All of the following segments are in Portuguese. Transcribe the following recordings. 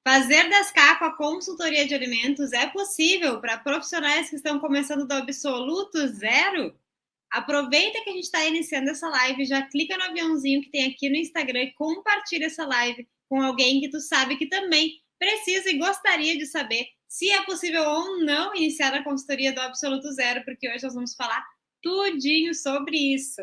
Fazer das Capa a consultoria de alimentos é possível para profissionais que estão começando do absoluto zero? Aproveita que a gente está iniciando essa live, já clica no aviãozinho que tem aqui no Instagram e compartilha essa live com alguém que tu sabe que também precisa e gostaria de saber se é possível ou não iniciar a consultoria do absoluto zero, porque hoje nós vamos falar tudinho sobre isso.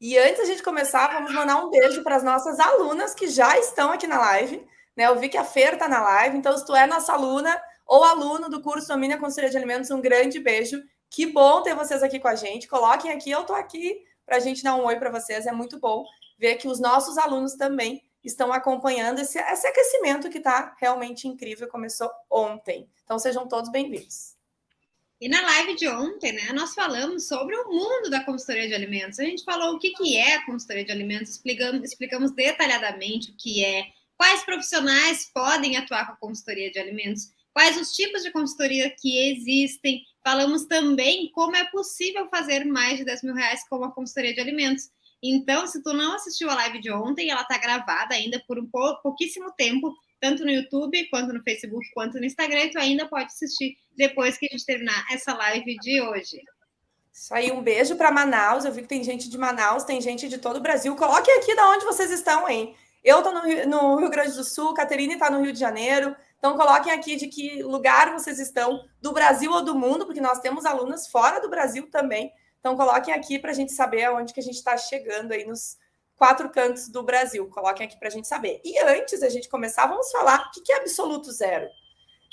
E antes da gente começar, vamos mandar um beijo para as nossas alunas que já estão aqui na live. Né? Eu vi que a Fer está na live, então se tu é nossa aluna ou aluno do curso Domine a Consultoria de Alimentos, um grande beijo. Que bom ter vocês aqui com a gente. Coloquem aqui, eu estou aqui para a gente dar um oi para vocês. É muito bom ver que os nossos alunos também estão acompanhando esse aquecimento que está realmente incrível. Começou ontem. Então sejam todos bem-vindos. E na live de ontem, né, nós falamos sobre o mundo da consultoria de alimentos. A gente falou o que é a consultoria de alimentos, explicamos detalhadamente o que é, quais profissionais podem atuar com a consultoria de alimentos, quais os tipos de consultoria que existem. Falamos também como é possível fazer mais de 10 mil reais com a consultoria de alimentos. Então, se tu não assistiu a live de ontem, ela está gravada ainda por um pouquíssimo tempo, tanto no YouTube, quanto no Facebook, quanto no Instagram, e tu ainda pode assistir depois que a gente terminar essa live de hoje. Isso aí, um beijo para Manaus. Eu vi que tem gente de Manaus, tem gente de todo o Brasil. Coloquem aqui de onde vocês estão, hein? Eu estou no Rio Grande do Sul, Caterine está no Rio de Janeiro. Então, coloquem aqui de que lugar vocês estão, do Brasil ou do mundo, porque nós temos alunas fora do Brasil também. Então, coloquem aqui para a gente saber aonde que a gente está chegando aí nos 4 cantos do Brasil. Coloquem aqui para a gente saber. E antes da gente começar, vamos falar o que é absoluto zero.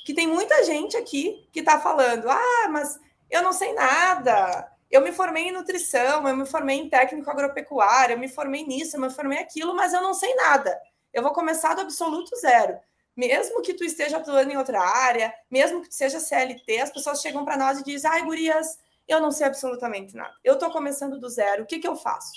Que tem muita gente aqui que está falando, mas eu não sei nada, eu me formei em nutrição, eu me formei em técnico agropecuário, eu me formei nisso, eu me formei aquilo, mas eu não sei nada. Eu vou começar do absoluto zero. Mesmo que tu esteja atuando em outra área, mesmo que tu seja CLT, as pessoas chegam para nós e dizem, gurias, eu não sei absolutamente nada. Eu estou começando do zero, o que eu faço?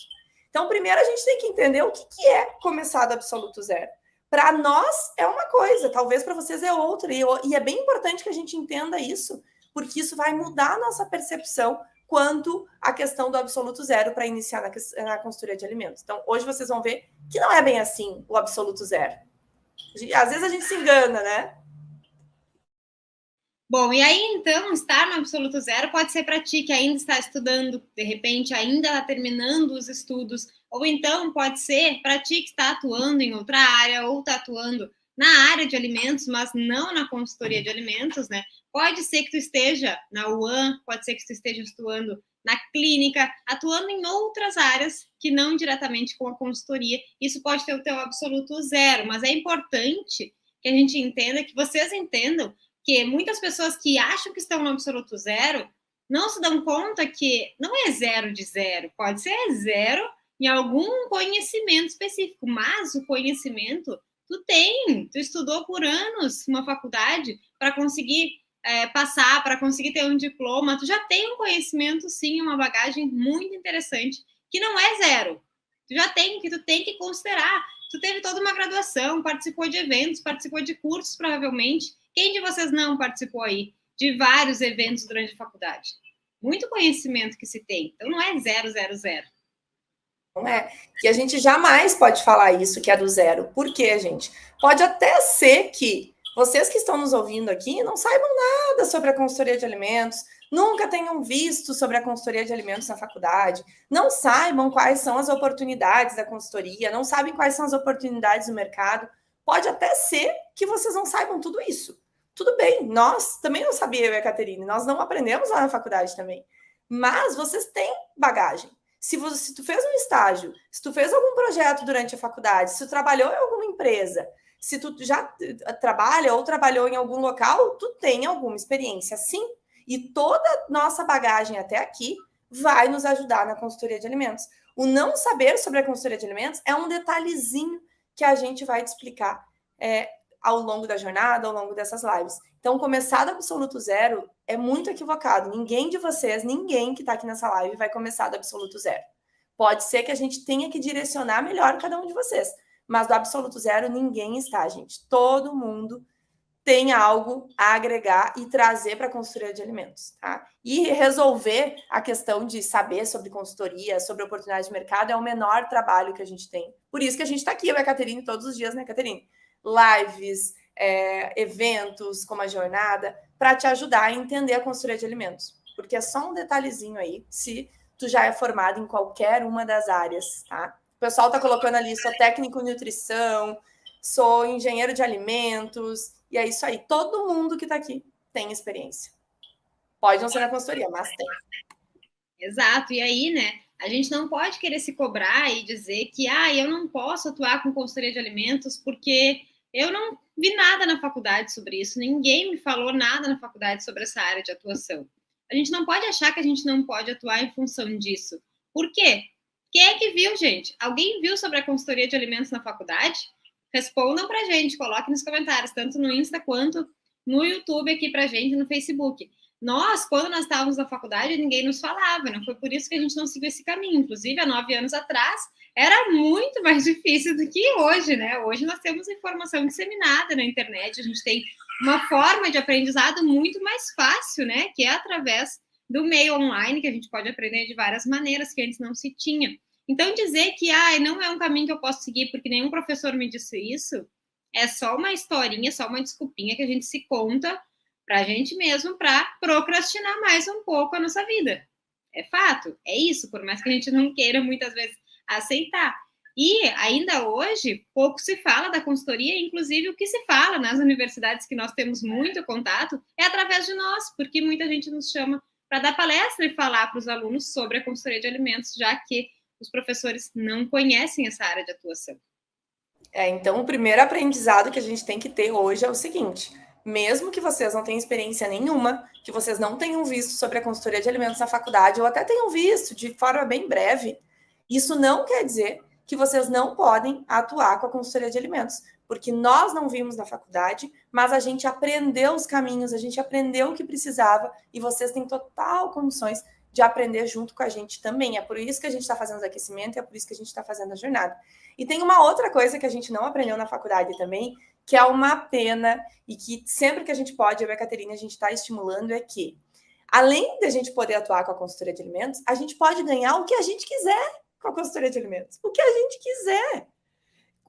Então, primeiro a gente tem que entender o que é começar do absoluto zero. Para nós é uma coisa, talvez para vocês é outra. E é bem importante que a gente entenda isso, porque isso vai mudar a nossa percepção quanto à questão do absoluto zero para iniciar na consultoria de alimentos. Então, hoje vocês vão ver que não é bem assim o absoluto zero. Às vezes a gente se engana, né? Bom, e aí então, estar no absoluto zero pode ser para ti que ainda está estudando, de repente ainda está terminando os estudos, ou então pode ser para ti que está atuando em outra área, ou está atuando na área de alimentos, mas não na consultoria de alimentos, né? Pode ser que tu esteja na UAM, pode ser que tu esteja atuando na clínica, atuando em outras áreas que não diretamente com a consultoria. Isso pode ter o teu absoluto zero, mas é importante que a gente entenda, que vocês entendam que muitas pessoas que acham que estão no absoluto zero não se dão conta que não é zero de zero, pode ser zero em algum conhecimento específico, mas o conhecimento tu estudou por anos uma faculdade para conseguir passar, para conseguir ter um diploma, tu já tem um conhecimento, sim, uma bagagem muito interessante, que não é zero, tu já tem, que tu tem que considerar. Tu teve toda uma graduação, participou de eventos, participou de cursos, provavelmente. Quem de vocês não participou aí de vários eventos durante a faculdade? Muito conhecimento que se tem. Então, não é 000. Não é? Que a gente jamais pode falar isso, que é do zero. Por quê, gente? Pode até ser que vocês que estão nos ouvindo aqui não saibam nada sobre a consultoria de alimentos, nunca tenham visto sobre a consultoria de alimentos na faculdade, não saibam quais são as oportunidades da consultoria, não sabem quais são as oportunidades do mercado. Pode até ser que vocês não saibam tudo isso. Tudo bem, nós também não sabíamos, eu e a Caterine, nós não aprendemos lá na faculdade também. Mas vocês têm bagagem. Se tu fez um estágio, se tu fez algum projeto durante a faculdade, se tu trabalhou em alguma empresa, se tu já trabalha ou trabalhou em algum local, tu tem alguma experiência, sim. E toda nossa bagagem até aqui vai nos ajudar na consultoria de alimentos. O não saber sobre a consultoria de alimentos é um detalhezinho que a gente vai te explicar ao longo da jornada, ao longo dessas lives. Então, começar do absoluto zero é muito equivocado. Ninguém de vocês, ninguém que está aqui nessa live vai começar do absoluto zero. Pode ser que a gente tenha que direcionar melhor cada um de vocês, mas do absoluto zero ninguém está, gente. Todo mundo tem algo a agregar e trazer para a consultoria de alimentos, tá? E resolver a questão de saber sobre consultoria, sobre oportunidade de mercado é o menor trabalho que a gente tem. Por isso que a gente está aqui, eu e a Caterine, todos os dias, né, Caterine? Lives, eventos, como a jornada, para te ajudar a entender a consultoria de alimentos. Porque é só um detalhezinho aí, se tu já é formado em qualquer uma das áreas, tá? O pessoal tá colocando ali, sou técnico em nutrição, sou engenheiro de alimentos, e é isso aí. Todo mundo que tá aqui tem experiência. Pode não ser na consultoria, mas tem. Exato, e aí, né, a gente não pode querer se cobrar e dizer que, eu não posso atuar com consultoria de alimentos porque eu não vi nada na faculdade sobre isso, ninguém me falou nada na faculdade sobre essa área de atuação. A gente não pode achar que a gente não pode atuar em função disso. Por quê? Quem é que viu, gente? Alguém viu sobre a consultoria de alimentos na faculdade? Respondam pra gente, coloquem nos comentários, tanto no Insta quanto no YouTube aqui pra gente, no Facebook. Nós, quando nós estávamos na faculdade, ninguém nos falava, não foi por isso que a gente não seguiu esse caminho. Inclusive, há 9 anos atrás, era muito mais difícil do que hoje, né? Hoje nós temos informação disseminada na internet, a gente tem uma forma de aprendizado muito mais fácil, né? Que é através do meio online, que a gente pode aprender de várias maneiras que antes não se tinha. Então, dizer que não é um caminho que eu posso seguir porque nenhum professor me disse isso, é só uma historinha, só uma desculpinha que a gente se conta para a gente mesmo, para procrastinar mais um pouco a nossa vida. É fato, é isso, por mais que a gente não queira muitas vezes aceitar. E ainda hoje, pouco se fala da consultoria, inclusive o que se fala nas universidades que nós temos muito contato é através de nós, porque muita gente nos chama para dar palestra e falar para os alunos sobre a consultoria de alimentos, já que os professores não conhecem essa área de atuação. Então, o primeiro aprendizado que a gente tem que ter hoje é o seguinte: mesmo que vocês não tenham experiência nenhuma, que vocês não tenham visto sobre a consultoria de alimentos na faculdade, ou até tenham visto de forma bem breve, isso não quer dizer que vocês não podem atuar com a consultoria de alimentos, porque nós não vimos na faculdade, mas a gente aprendeu os caminhos, a gente aprendeu o que precisava, e vocês têm total condições de aprender junto com a gente também. É por isso que a gente está fazendo os aquecimentos, é por isso que a gente está fazendo a jornada. E tem uma outra coisa que a gente não aprendeu na faculdade também, que é uma pena, e que sempre que a gente pode, eu e a Caterina, a gente está estimulando, é que, além de a gente poder atuar com a consultoria de alimentos, a gente pode ganhar o que a gente quiser com a consultoria de alimentos. O que a gente quiser.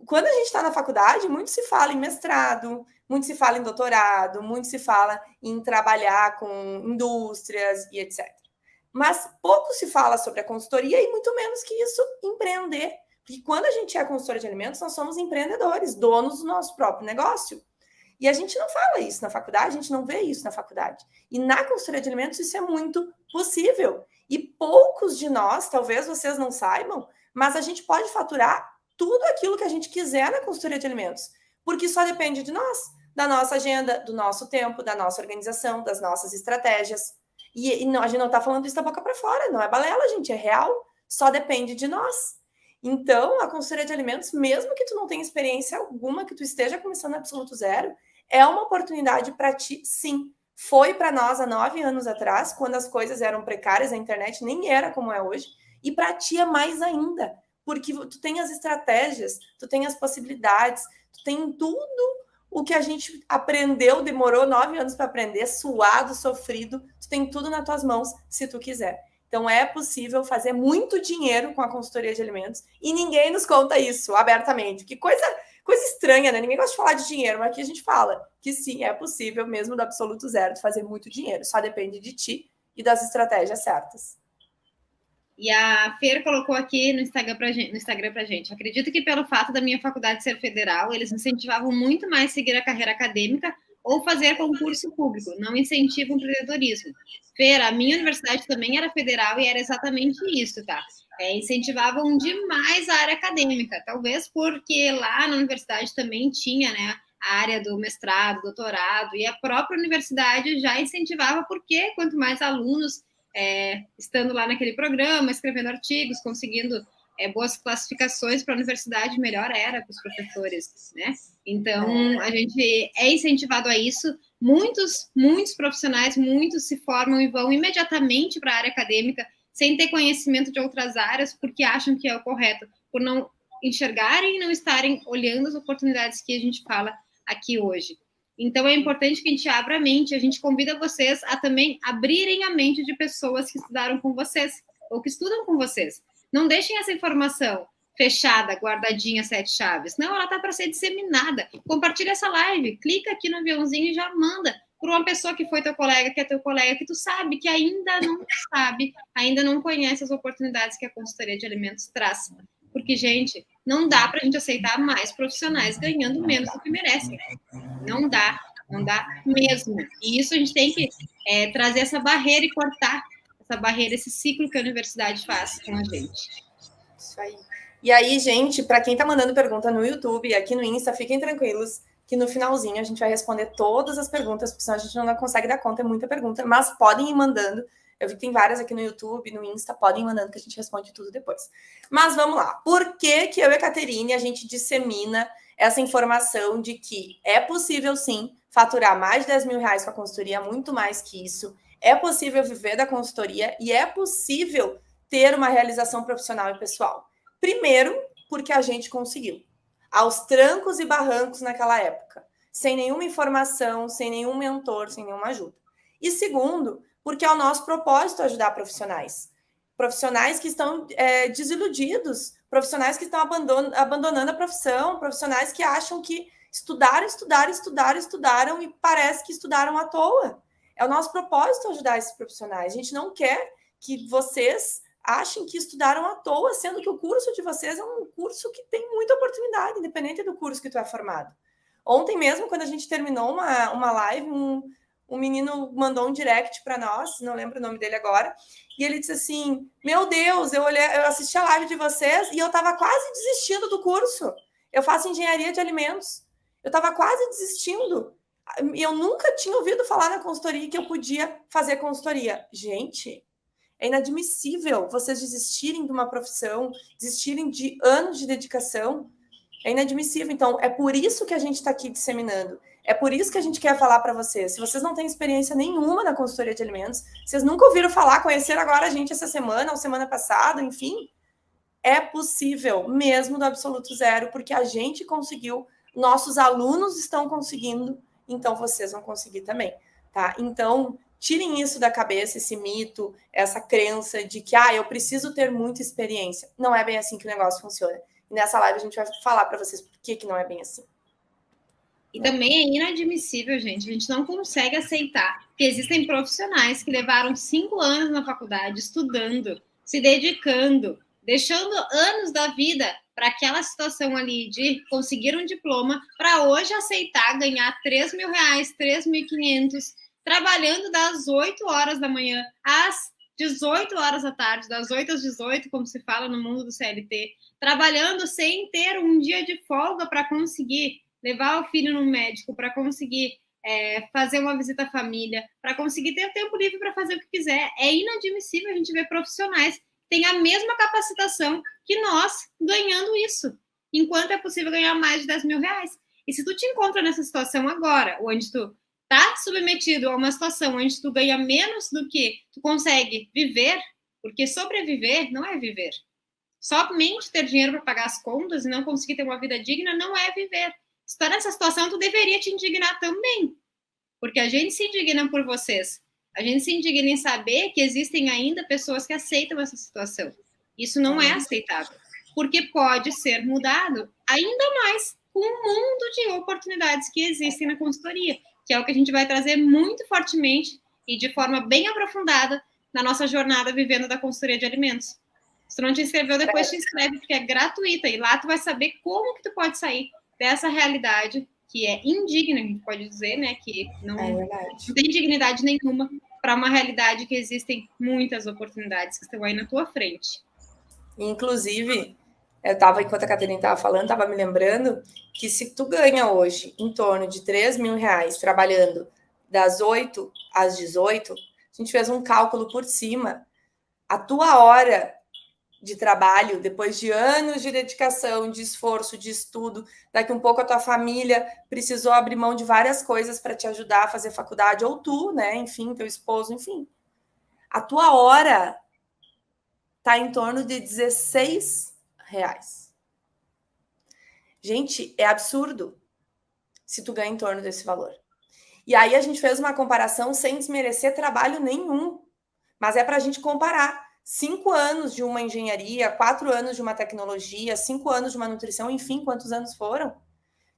Quando a gente está na faculdade, muito se fala em mestrado, muito se fala em doutorado, muito se fala em trabalhar com indústrias e etc. Mas pouco se fala sobre a consultoria e muito menos que isso, empreender. Porque quando a gente é consultora de alimentos, nós somos empreendedores, donos do nosso próprio negócio. E a gente não fala isso na faculdade, a gente não vê isso na faculdade. E na consultoria de alimentos isso é muito possível. E poucos de nós, talvez vocês não saibam, mas a gente pode faturar tudo aquilo que a gente quiser na consultoria de alimentos. Porque só depende de nós, da nossa agenda, do nosso tempo, da nossa organização, das nossas estratégias. E não, a gente não está falando isso da boca para fora, não é balela, gente, é real. Só depende de nós. Então, a consultoria de alimentos, mesmo que tu não tenha experiência alguma, que tu esteja começando absoluto zero, é uma oportunidade para ti, sim. Foi para nós há 9 anos atrás, quando as coisas eram precárias, a internet nem era como é hoje, e para ti é mais ainda, porque tu tem as estratégias, tu tem as possibilidades, tu tem tudo o que a gente aprendeu, demorou 9 anos para aprender, suado, sofrido, tu tem tudo nas tuas mãos, se tu quiser. Então, é possível fazer muito dinheiro com a consultoria de alimentos e ninguém nos conta isso abertamente. Que coisa estranha, né? Ninguém gosta de falar de dinheiro, mas aqui a gente fala que sim, é possível, mesmo do absoluto zero, de fazer muito dinheiro. Só depende de ti e das estratégias certas. E a Fer colocou aqui no Instagram pra gente. Acredito que pelo fato da minha faculdade ser federal, eles incentivavam muito mais seguir a carreira acadêmica ou fazer concurso público, não incentivam o empreendedorismo. Fer, a minha universidade também era federal e era exatamente isso, tá? Incentivavam demais a área acadêmica, talvez porque lá na universidade também tinha, né, a área do mestrado, doutorado, e a própria universidade já incentivava, porque quanto mais alunos estando lá naquele programa, escrevendo artigos, conseguindo boas classificações para a universidade, melhor era para os professores, né? Então, a gente é incentivado a isso. Muitos profissionais, muitos se formam e vão imediatamente para a área acadêmica, sem ter conhecimento de outras áreas, porque acham que é o correto, por não enxergarem e não estarem olhando as oportunidades que a gente fala aqui hoje. Então, é importante que a gente abra a mente, a gente convida vocês a também abrirem a mente de pessoas que estudaram com vocês, ou que estudam com vocês. Não deixem essa informação fechada, guardadinha, 7 chaves. Não, ela tá para ser disseminada. Compartilha essa live, clica aqui no aviãozinho e já manda por uma pessoa que foi teu colega, que é teu colega, que tu sabe, que ainda não sabe, ainda não conhece as oportunidades que a consultoria de alimentos traz. Porque, gente, não dá para a gente aceitar mais profissionais ganhando menos do que merecem. Não dá mesmo. E isso a gente tem que trazer essa barreira e cortar essa barreira, esse ciclo que a universidade faz com a gente. Isso aí. E aí, gente, para quem está mandando pergunta no YouTube e aqui no Insta, fiquem tranquilos que no finalzinho a gente vai responder todas as perguntas, porque senão a gente não consegue dar conta, é muita pergunta, mas podem ir mandando. Eu vi que tem várias aqui no YouTube, no Insta, podem ir mandando que a gente responde tudo depois. Mas vamos lá. Por que eu e a Caterine, a gente dissemina essa informação de que é possível, sim, faturar mais de 10 mil reais com a consultoria, muito mais que isso. É possível viver da consultoria e é possível ter uma realização profissional e pessoal. Primeiro, porque a gente conseguiu. Aos trancos e barrancos naquela época. Sem nenhuma informação, sem nenhum mentor, sem nenhuma ajuda. E segundo, porque é o nosso propósito ajudar profissionais. Profissionais que estão desiludidos, profissionais que estão abandonando a profissão, profissionais que acham que estudaram e parece que estudaram à toa. É o nosso propósito ajudar esses profissionais. A gente não quer que vocês achem que estudaram à toa, sendo que o curso de vocês é um curso que tem muita oportunidade, independente do curso que tu é formado. Ontem mesmo, quando a gente terminou uma live, um menino mandou um direct para nós, não lembro o nome dele agora, e ele disse assim, meu Deus, eu assisti a live de vocês e eu estava quase desistindo do curso. Eu faço engenharia de alimentos. Eu estava quase desistindo. E eu nunca tinha ouvido falar na consultoria que eu podia fazer consultoria. Gente, é inadmissível vocês desistirem de uma profissão, desistirem de anos de dedicação. É inadmissível. Então, é por isso que a gente está aqui disseminando. É por isso que a gente quer falar para vocês. Se vocês não têm experiência nenhuma na consultoria de alimentos, vocês nunca ouviram falar, conheceram agora a gente essa semana ou semana passada, enfim, é possível, mesmo do absoluto zero, porque a gente conseguiu, nossos alunos estão conseguindo, então vocês vão conseguir também, tá? Então, tirem isso da cabeça, esse mito, essa crença de que, eu preciso ter muita experiência. Não é bem assim que o negócio funciona. E nessa live a gente vai falar para vocês por que não é bem assim. E também é inadmissível, gente. A gente não consegue aceitar que existem profissionais que levaram 5 anos na faculdade estudando, se dedicando, deixando anos da vida para aquela situação ali de conseguir um diploma, para hoje aceitar ganhar 3 mil reais, 3.500, trabalhando das 8 horas da manhã às 18 horas da tarde, das 8 às 18, como se fala no mundo do CLT, trabalhando sem ter um dia de folga para conseguir levar o filho no médico, para conseguir fazer uma visita à família, para conseguir ter tempo livre para fazer o que quiser. É inadmissível a gente ver profissionais que têm a mesma capacitação que nós ganhando isso, enquanto é possível ganhar mais de 10 mil reais. E se tu te encontra nessa situação agora, onde tu tá submetido a uma situação onde tu ganha menos do que tu consegue viver, porque sobreviver não é viver. Somente ter dinheiro para pagar as contas e não conseguir ter uma vida digna não é viver. Se tu tá nessa situação, tu deveria te indignar também. Porque a gente se indigna por vocês. A gente se indigna em saber que existem ainda pessoas que aceitam essa situação. Isso não é aceitável. Porque pode ser mudado ainda mais com o mundo de oportunidades que existem na consultoria, que é o que a gente vai trazer muito fortemente e de forma bem aprofundada na nossa jornada vivendo da consultoria de alimentos. Se tu não te inscreveu, depois te inscreve, porque é gratuita. E lá tu vai saber como que tu pode sair dessa realidade que é indigna, a gente pode dizer, né? Que não tem dignidade nenhuma para uma realidade que existem muitas oportunidades que estão aí na tua frente. Inclusive, enquanto a Catarina estava falando, estava me lembrando que se tu ganha hoje em torno de 3 mil reais trabalhando das 8 às 18, a gente fez um cálculo por cima. A tua hora de trabalho, depois de anos de dedicação, de esforço, de estudo, daqui um pouco a tua família precisou abrir mão de várias coisas para te ajudar a fazer faculdade, ou tu, né? Enfim, teu esposo, enfim. A tua hora está em torno de 16 reais. Gente, é absurdo se tu ganha em torno desse valor. E aí a gente fez uma comparação sem desmerecer trabalho nenhum, mas é para a gente comparar. 5 anos de uma engenharia, 4 anos de uma tecnologia, 5 anos de uma nutrição, enfim, quantos anos foram?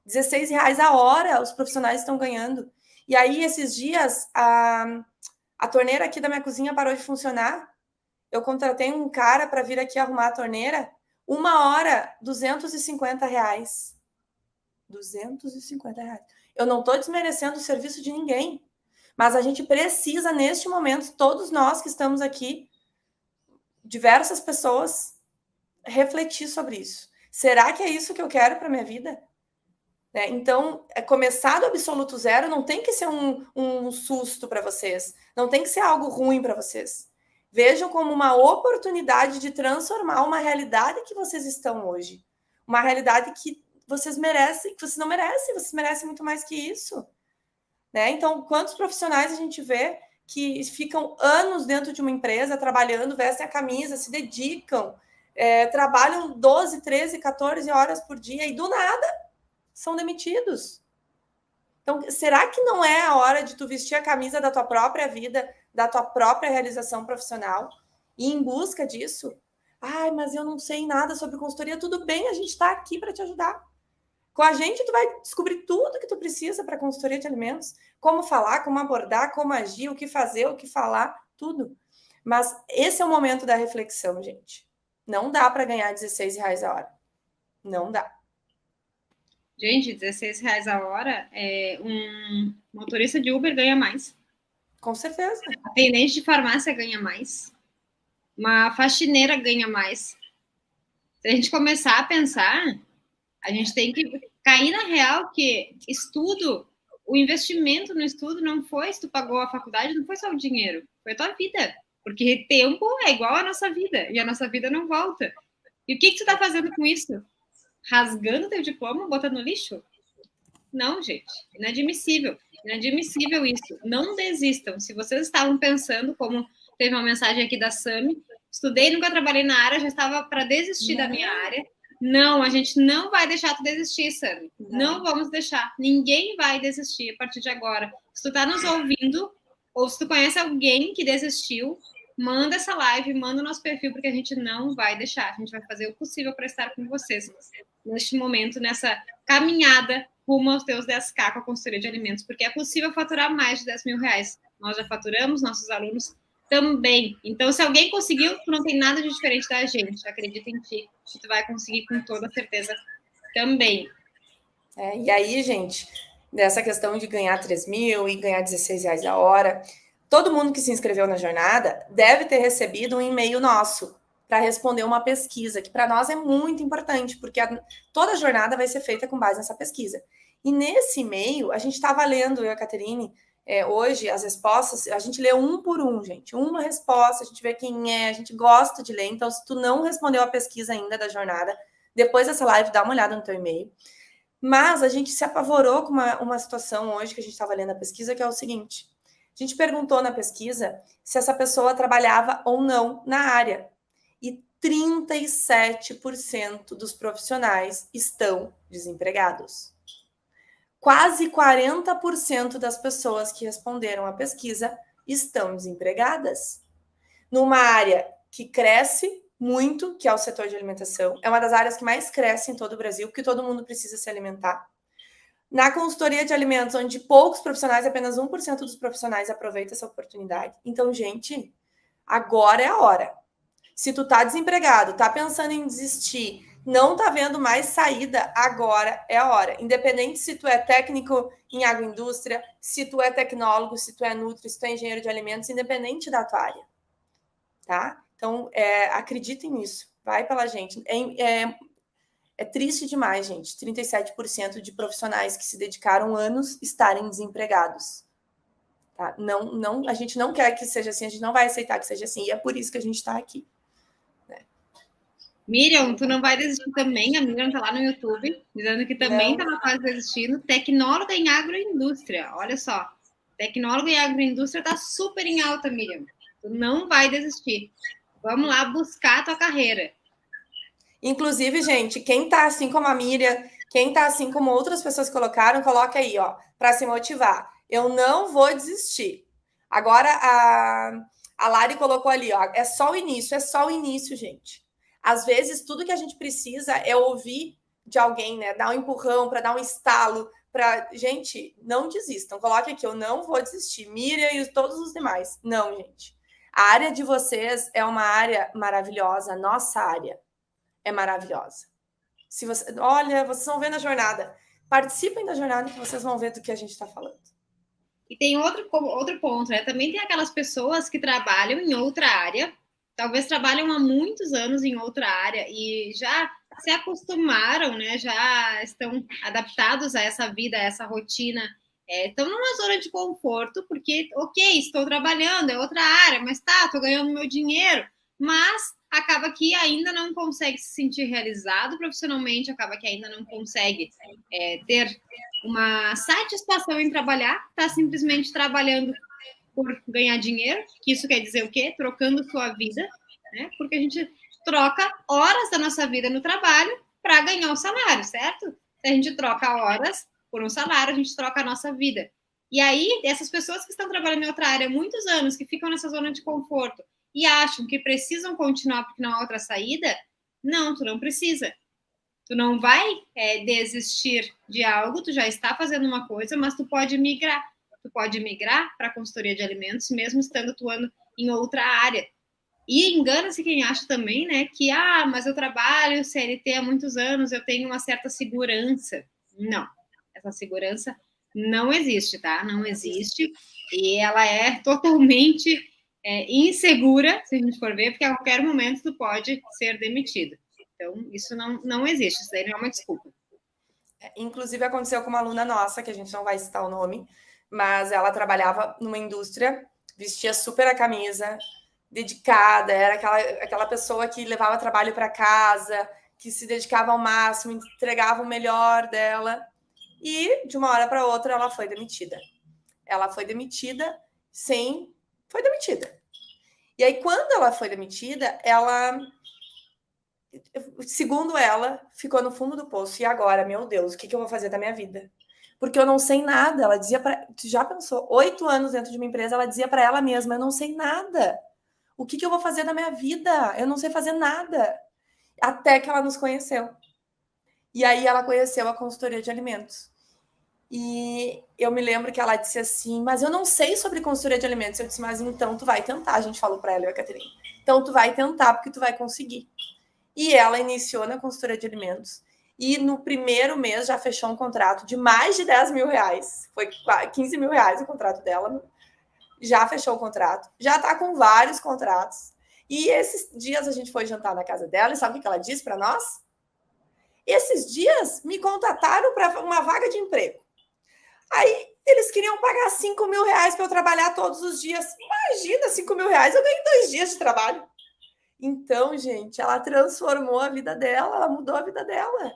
R$16 a hora os profissionais estão ganhando. E aí, esses dias, a torneira aqui da minha cozinha parou de funcionar. Eu contratei um cara para vir aqui arrumar a torneira. 1 hora, R$250. R$250. Eu não estou desmerecendo o serviço de ninguém, mas a gente precisa, neste momento, todos nós que estamos aqui, diversas pessoas, refletir sobre isso. Será que é isso que eu quero para minha vida? Então, começar do absoluto zero não tem que ser um susto para vocês, não tem que ser algo ruim para vocês. Vejam como uma oportunidade de transformar uma realidade que vocês estão hoje. Uma realidade que vocês merecem, que vocês não merecem, vocês merecem muito mais que isso. Então, quantos profissionais a gente vê que ficam anos dentro de uma empresa, trabalhando, vestem a camisa, se dedicam, trabalham 12, 13, 14 horas por dia e do nada são demitidos. Então, será que não é a hora de tu vestir a camisa da tua própria vida, da tua própria realização profissional e ir em busca disso? Ai, mas eu não sei nada sobre consultoria. Tudo bem, a gente está aqui para te ajudar. Com a gente, tu vai descobrir tudo que tu precisa para consultoria de alimentos. Como falar, como abordar, como agir, o que fazer, o que falar, tudo. Mas esse é o momento da reflexão, gente. Não dá para ganhar R$16 a hora. Não dá. Gente, R$16 a hora, um motorista de Uber ganha mais. Com certeza. Atendente de farmácia ganha mais. Uma faxineira ganha mais. Se a gente começar a pensar, a gente tem que cair na real que estudo, o investimento no estudo não foi se tu pagou a faculdade, não foi só o dinheiro, foi a tua vida. Porque tempo é igual à nossa vida, e a nossa vida não volta. E o que tu tá fazendo com isso? Rasgando teu diploma, botando no lixo? Não, gente, inadmissível. Inadmissível isso. Não desistam. Se vocês estavam pensando, como teve uma mensagem aqui da Sami, estudei, nunca trabalhei na área, já estava para desistir da minha área. Não, a gente não vai deixar tu desistir, Sami. Não vamos deixar. Ninguém vai desistir a partir de agora. Se tu tá nos ouvindo, ou se tu conhece alguém que desistiu, manda essa live, manda o nosso perfil, porque a gente não vai deixar. A gente vai fazer o possível para estar com vocês neste momento, nessa caminhada rumo aos teus 10K com a consultoria de alimentos, porque é possível faturar mais de R$10 mil. Nós já faturamos, nossos alunos também. Então, se alguém conseguiu, tu não tem nada de diferente da gente. Acredita em ti, que tu vai conseguir com toda certeza também. E aí, gente, dessa questão de ganhar 3 mil e ganhar R$16 a hora, todo mundo que se inscreveu na jornada deve ter recebido um e-mail nosso para responder uma pesquisa, que para nós é muito importante, porque toda a jornada vai ser feita com base nessa pesquisa. E nesse e-mail, a gente estava lendo, eu e a Caterine, hoje, as respostas, a gente lê um por um, gente. Uma resposta, a gente vê quem é, a gente gosta de ler. Então, se tu não respondeu a pesquisa ainda da jornada, depois dessa live, dá uma olhada no teu e-mail. Mas a gente se apavorou com uma situação hoje que a gente estava lendo a pesquisa, que é o seguinte. A gente perguntou na pesquisa se essa pessoa trabalhava ou não na área. E 37% dos profissionais estão desempregados. Quase 40% das pessoas que responderam à pesquisa estão desempregadas. Numa área que cresce muito, que é o setor de alimentação. É uma das áreas que mais cresce em todo o Brasil, porque todo mundo precisa se alimentar. Na consultoria de alimentos, onde poucos profissionais, apenas 1% dos profissionais aproveitam essa oportunidade. Então, gente, agora é a hora. Se tu tá desempregado, tá pensando em desistir, não tá vendo mais saída, agora é a hora. Independente se tu é técnico em agroindústria, se tu é tecnólogo, se tu é nutri, se tu é engenheiro de alimentos, independente da tua área, tá? Então, acreditem nisso, vai pela gente. É triste demais, gente, 37% de profissionais que se dedicaram anos estarem desempregados. Tá? Não, a gente não quer que seja assim, a gente não vai aceitar que seja assim, e é por isso que a gente está aqui. Miriam, tu não vai desistir também? A Miriam tá lá no YouTube, dizendo que também estava quase desistindo. Tecnóloga em agroindústria, olha só. Tecnóloga em agroindústria tá super em alta, Miriam. Tu não vai desistir. Vamos lá buscar a tua carreira. Inclusive, gente, quem tá assim como a Miriam, quem tá assim como outras pessoas colocaram, coloca aí, ó, para se motivar. Eu não vou desistir. Agora, A Lari colocou ali, ó, é só o início, gente. Às vezes, tudo que a gente precisa é ouvir de alguém, né? Dar um empurrão, para dar um estalo, para... Gente, não desistam. Coloque aqui, eu não vou desistir. Miriam e todos os demais. Não, gente. A área de vocês é uma área maravilhosa. A nossa área é maravilhosa. Se você... Olha, vocês vão ver na jornada. Participem da jornada que vocês vão ver do que a gente está falando. E tem outro ponto, né? Também tem aquelas pessoas que trabalham em outra área, talvez trabalham há muitos anos em outra área e já se acostumaram, né? Já estão adaptados a essa vida, a essa rotina. Estão numa zona de conforto, porque, ok, estou trabalhando, é outra área, mas tá, estou ganhando meu dinheiro, mas acaba que ainda não consegue se sentir realizado profissionalmente, acaba que ainda não consegue ter uma satisfação em trabalhar, está simplesmente trabalhando por ganhar dinheiro, que isso quer dizer o quê? Trocando sua vida, né? Porque a gente troca horas da nossa vida no trabalho para ganhar um salário, certo? Se a gente troca horas por um salário, a gente troca a nossa vida. E aí, essas pessoas que estão trabalhando em outra área há muitos anos, que ficam nessa zona de conforto e acham que precisam continuar porque não há outra saída, não, tu não precisa. Tu não vai desistir de algo, tu já está fazendo uma coisa, mas tu pode migrar. Tu pode migrar para a consultoria de alimentos, mesmo estando atuando em outra área. E engana-se quem acha também, né, que, mas eu trabalho CLT há muitos anos, eu tenho uma certa segurança. Não, essa segurança não existe, tá? Não existe. E ela é totalmente insegura, se a gente for ver, porque a qualquer momento tu pode ser demitido. Então, isso não existe, isso daí não é uma desculpa. Inclusive, aconteceu com uma aluna nossa, que a gente não vai citar o nome, mas ela trabalhava numa indústria, vestia super a camisa, dedicada, era aquela pessoa que levava trabalho para casa, que se dedicava ao máximo, entregava o melhor dela. E, de uma hora para outra, ela foi demitida. Ela foi demitida sem... Foi demitida. E aí, quando ela foi demitida, ela... Segundo ela, ficou no fundo do poço. E agora, meu Deus, o que eu vou fazer da minha vida? Porque eu não sei nada. Ela dizia para... Tu já pensou? 8 anos dentro de uma empresa, ela dizia para ela mesma, eu não sei nada. O que eu vou fazer da minha vida? Eu não sei fazer nada. Até que ela nos conheceu. E aí ela conheceu a consultoria de alimentos. E eu me lembro que ela disse assim, mas eu não sei sobre consultoria de alimentos. Eu disse, mas então tu vai tentar. A gente falou para ela, eu e a Caterina. Então tu vai tentar, porque tu vai conseguir. E ela iniciou na consultoria de alimentos. E no primeiro mês já fechou um contrato de mais de 10 mil reais. Foi 15 mil reais o contrato dela. Já fechou o contrato. Já está com vários contratos. E esses dias a gente foi jantar na casa dela. E sabe o que ela disse para nós? Esses dias me contrataram para uma vaga de emprego. Aí eles queriam pagar 5 mil reais para eu trabalhar todos os dias. Imagina, 5 mil reais, eu ganhei 2 dias de trabalho. Então, gente, ela transformou a vida dela, ela mudou a vida dela.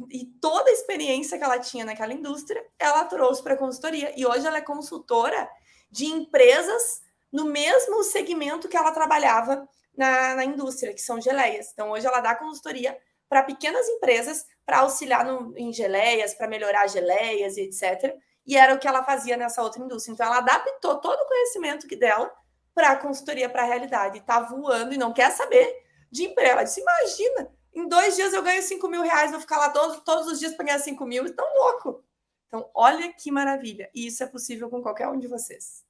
E toda a experiência que ela tinha naquela indústria, ela trouxe para a consultoria. E hoje ela é consultora de empresas no mesmo segmento que ela trabalhava na indústria, que são geleias. Então, hoje ela dá consultoria para pequenas empresas para auxiliar em geleias, para melhorar geleias e etc. E era o que ela fazia nessa outra indústria. Então, ela adaptou todo o conhecimento dela para a consultoria, para a realidade. Está voando e não quer saber de emprego. Ela disse, imagina, em 2 dias eu ganho 5 mil reais, vou ficar lá todos os dias para ganhar 5 mil. Estão louco. Então, olha que maravilha. E isso é possível com qualquer um de vocês.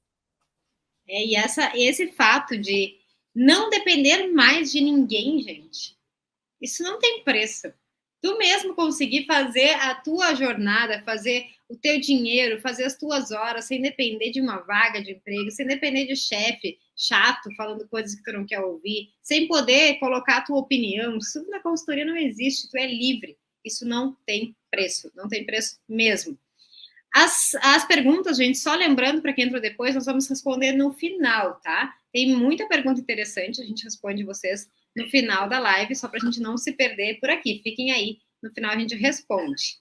E esse fato de não depender mais de ninguém, gente, isso não tem preço. Tu mesmo conseguir fazer a tua jornada, fazer o teu dinheiro, fazer as tuas horas, sem depender de uma vaga de emprego, sem depender de chefe chato falando coisas que tu não quer ouvir, sem poder colocar a tua opinião. Isso na consultoria não existe, tu é livre. Isso não tem preço, não tem preço mesmo. As perguntas, gente, só lembrando para quem entrou depois, nós vamos responder no final, tá? Tem muita pergunta interessante, a gente responde vocês no final da live, só para a gente não se perder por aqui. Fiquem aí, no final a gente responde.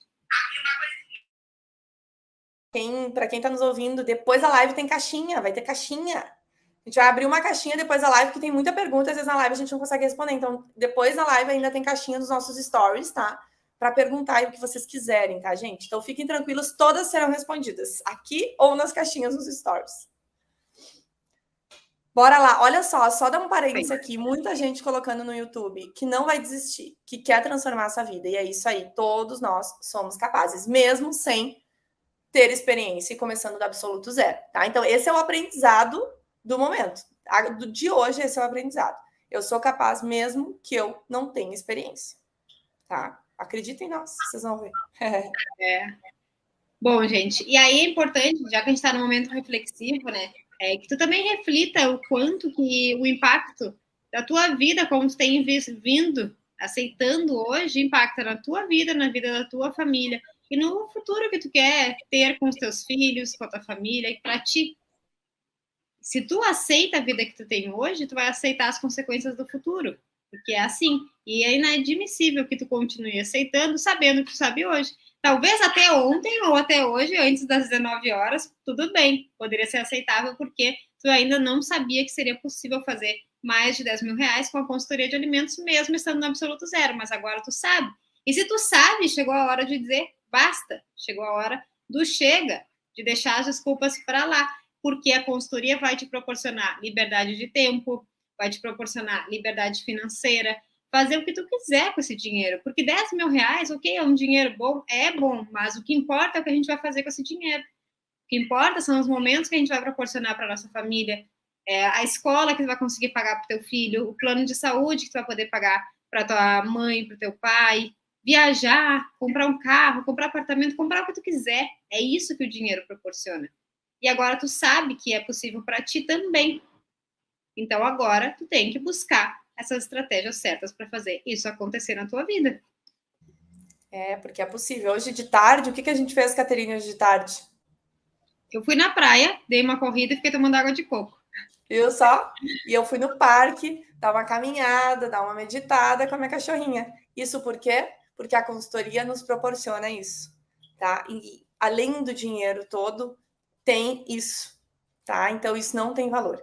Para quem está nos ouvindo, depois da live tem caixinha, vai ter caixinha. A gente vai abrir uma caixinha depois da live, que tem muita pergunta, às vezes na live a gente não consegue responder. Então, depois da live ainda tem caixinha dos nossos stories, tá? Para perguntar aí o que vocês quiserem, tá, gente? Então, fiquem tranquilos, todas serão respondidas, aqui ou nas caixinhas dos stories. Bora lá, olha só dar um parênteses aqui, muita gente colocando no YouTube que não vai desistir, que quer transformar a sua vida, e é isso aí, todos nós somos capazes, mesmo sem ter experiência e começando do absoluto zero, tá? Então, esse é o aprendizado do momento, de hoje, esse é o aprendizado. Eu sou capaz mesmo que eu não tenha experiência, tá? Acreditem em nós, vocês vão ver. Bom, gente, e aí é importante, já que a gente está no momento reflexivo, né, que tu também reflita o quanto que o impacto da tua vida, como tu tem vindo, aceitando hoje, impacta na tua vida, na vida da tua família e no futuro que tu quer ter com os teus filhos, com a tua família e para ti. Se tu aceita a vida que tu tem hoje, tu vai aceitar as consequências do futuro, porque é assim. E é inadmissível que tu continue aceitando, sabendo que tu sabe hoje. Talvez até ontem ou até hoje, antes das 19 horas, tudo bem, poderia ser aceitável, porque tu ainda não sabia que seria possível fazer mais de 10 mil reais com a consultoria de alimentos, mesmo estando no absoluto zero, mas agora tu sabe. E se tu sabe, chegou a hora de dizer basta, chegou a hora do chega, de deixar as desculpas para lá, porque a consultoria vai te proporcionar liberdade de tempo, vai te proporcionar liberdade financeira, fazer o que tu quiser com esse dinheiro, porque 10 mil reais, ok, é um dinheiro bom, mas o que importa é o que a gente vai fazer com esse dinheiro. O que importa são os momentos que a gente vai proporcionar para a nossa família, a escola que tu vai conseguir pagar para o teu filho, o plano de saúde que tu vai poder pagar para tua mãe, para o teu pai, viajar, comprar um carro, comprar apartamento, comprar o que tu quiser. É isso que o dinheiro proporciona. E agora tu sabe que é possível para ti também. Então agora tu tem que buscar essas estratégias certas para fazer isso acontecer na tua vida. Porque é possível. Hoje de tarde, o que a gente fez, Caterina, hoje de tarde? Eu fui na praia, dei uma corrida e fiquei tomando água de coco. Viu só? E eu fui no parque, dar uma caminhada, dar uma meditada com a minha cachorrinha. Isso por quê? Porque a consultoria nos proporciona isso, tá? E além do dinheiro todo, tem isso, tá? Então isso não tem valor.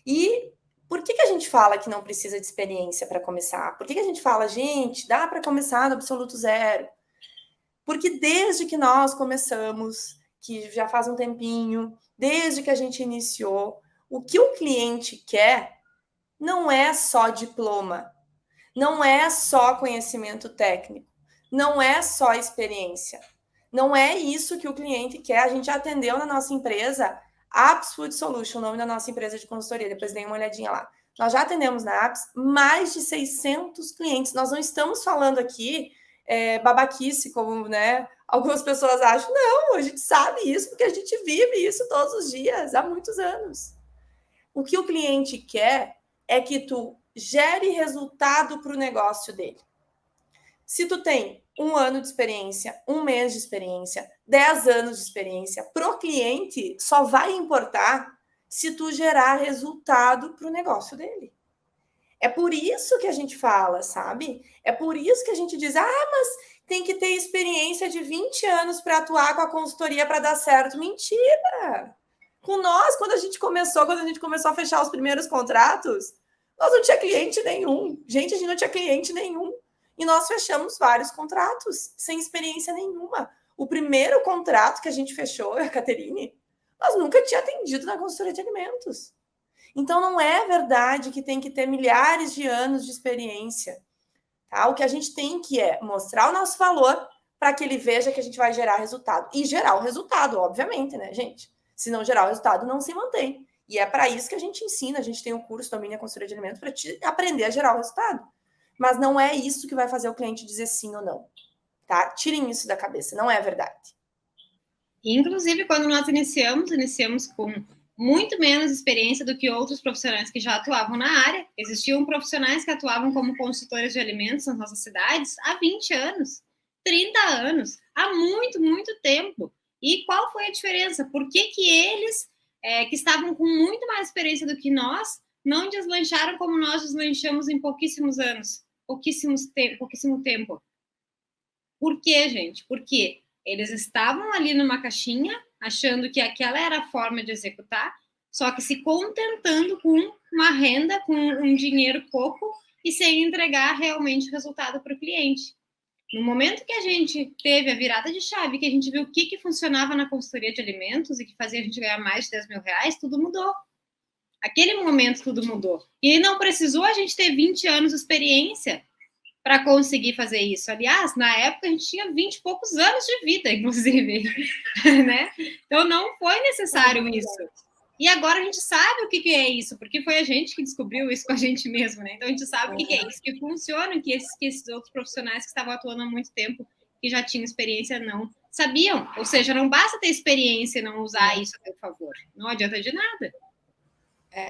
E por que a gente fala que não precisa de experiência para começar? Por que a gente fala, gente, dá para começar do absoluto zero? Porque desde que nós começamos, que já faz um tempinho, desde que a gente iniciou, o que o cliente quer não é só diploma, não é só conhecimento técnico, não é só experiência. Não é isso que o cliente quer. A gente atendeu na nossa empresa, Apps Food Solution, o nome da nossa empresa de consultoria, depois dei uma olhadinha lá. Nós já atendemos na Apps mais de 600 clientes. Nós não estamos falando aqui babaquice, como algumas pessoas acham. Não, a gente sabe isso porque a gente vive isso todos os dias, há muitos anos. O que o cliente quer é que tu gere resultado para o negócio dele. Se tu tem 1 ano de experiência, 1 mês de experiência, 10 anos de experiência, pro cliente só vai importar se tu gerar resultado para o negócio dele. É por isso que a gente fala, sabe? É por isso que a gente diz, mas tem que ter experiência de 20 anos para atuar com a consultoria para dar certo. Mentira! Com nós, quando a gente começou a fechar os primeiros contratos, nós não tinha cliente nenhum. Gente, a gente não tinha cliente nenhum. E nós fechamos vários contratos sem experiência nenhuma. O primeiro contrato que a gente fechou, a Caterine, nós nunca tinha atendido na consultoria de alimentos. Então, não é verdade que tem que ter milhares de anos de experiência. Tá? O que a gente tem que mostrar o nosso valor para que ele veja que a gente vai gerar resultado. E gerar o resultado, obviamente, né, gente? Se não gerar o resultado, não se mantém. E é para isso que a gente ensina, a gente tem o curso Domine a Consultoria de Alimentos para aprender a gerar o resultado. Mas não é isso que vai fazer o cliente dizer sim ou não. Tá? Tirem isso da cabeça, não é verdade. Inclusive, quando nós iniciamos com muito menos experiência do que outros profissionais que já atuavam na área. Existiam profissionais que atuavam como consultores de alimentos nas nossas cidades há 20 anos, 30 anos, há muito, muito tempo. E qual foi a diferença? Por que eles, que estavam com muito mais experiência do que nós, não deslancharam como nós deslanchamos em pouquíssimos anos? Pouquíssimo tempo. Por quê, gente? Porque eles estavam ali numa caixinha, achando que aquela era a forma de executar, só que se contentando com uma renda, com um dinheiro pouco e sem entregar realmente resultado para o cliente. No momento que a gente teve a virada de chave, que a gente viu o que funcionava na consultoria de alimentos e que fazia a gente ganhar mais de 10 mil reais, tudo mudou. Aquele momento tudo mudou. E não precisou a gente ter 20 anos de experiência para conseguir fazer isso. Aliás, na época a gente tinha 20 e poucos anos de vida, inclusive, né? Então não foi necessário isso. E agora a gente sabe o que é isso, porque foi a gente que descobriu isso com a gente mesmo, né? Então a gente sabe o que é isso, que funciona, que esses outros profissionais que estavam atuando há muito tempo, que já tinham experiência, não sabiam. Ou seja, não basta ter experiência e não usar isso a seu favor. Não adianta de nada.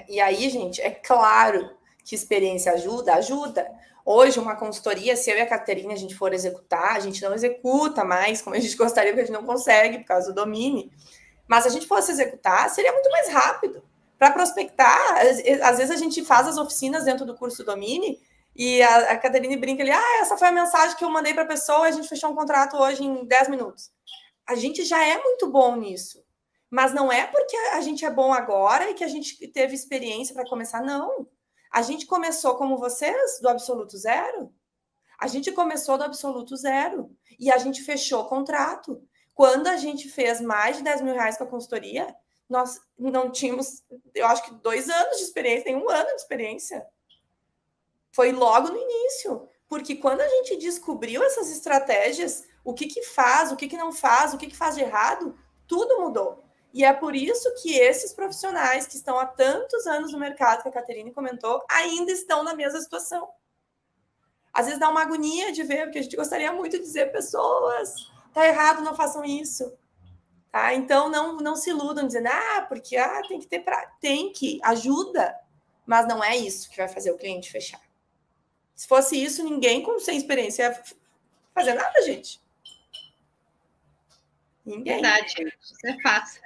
E aí, gente, é claro que experiência ajuda, ajuda. Hoje, uma consultoria, se eu e a Caterina a gente for executar, a gente não executa mais como a gente gostaria, porque a gente não consegue por causa do domínio. Mas se a gente fosse executar, seria muito mais rápido. Para prospectar, às vezes a gente faz as oficinas dentro do curso Domine e a Caterine brinca ali, essa foi a mensagem que eu mandei para a pessoa e a gente fechou um contrato hoje em 10 minutos. A gente já é muito bom nisso. Mas não é porque a gente é bom agora e que a gente teve experiência para começar, não. A gente começou como vocês, do absoluto zero. A gente começou do absoluto zero. E a gente fechou o contrato. Quando a gente fez mais de 10 mil reais com a consultoria, nós não tínhamos, eu acho que 2 anos de experiência, nem 1 ano de experiência. Foi logo no início. Porque quando a gente descobriu essas estratégias, o que faz, o que não faz, o que faz de errado, tudo mudou. E é por isso que esses profissionais que estão há tantos anos no mercado, que a Caterine comentou, ainda estão na mesma situação. Às vezes dá uma agonia de ver, porque a gente gostaria muito de dizer, pessoas, tá errado, não façam isso. Tá? Então, não se iludam dizendo, porque tem que ter tem que, ajuda, mas não é isso que vai fazer o cliente fechar. Se fosse isso, ninguém sem experiência ia fazer nada, gente. Ninguém. Verdade, isso é fácil.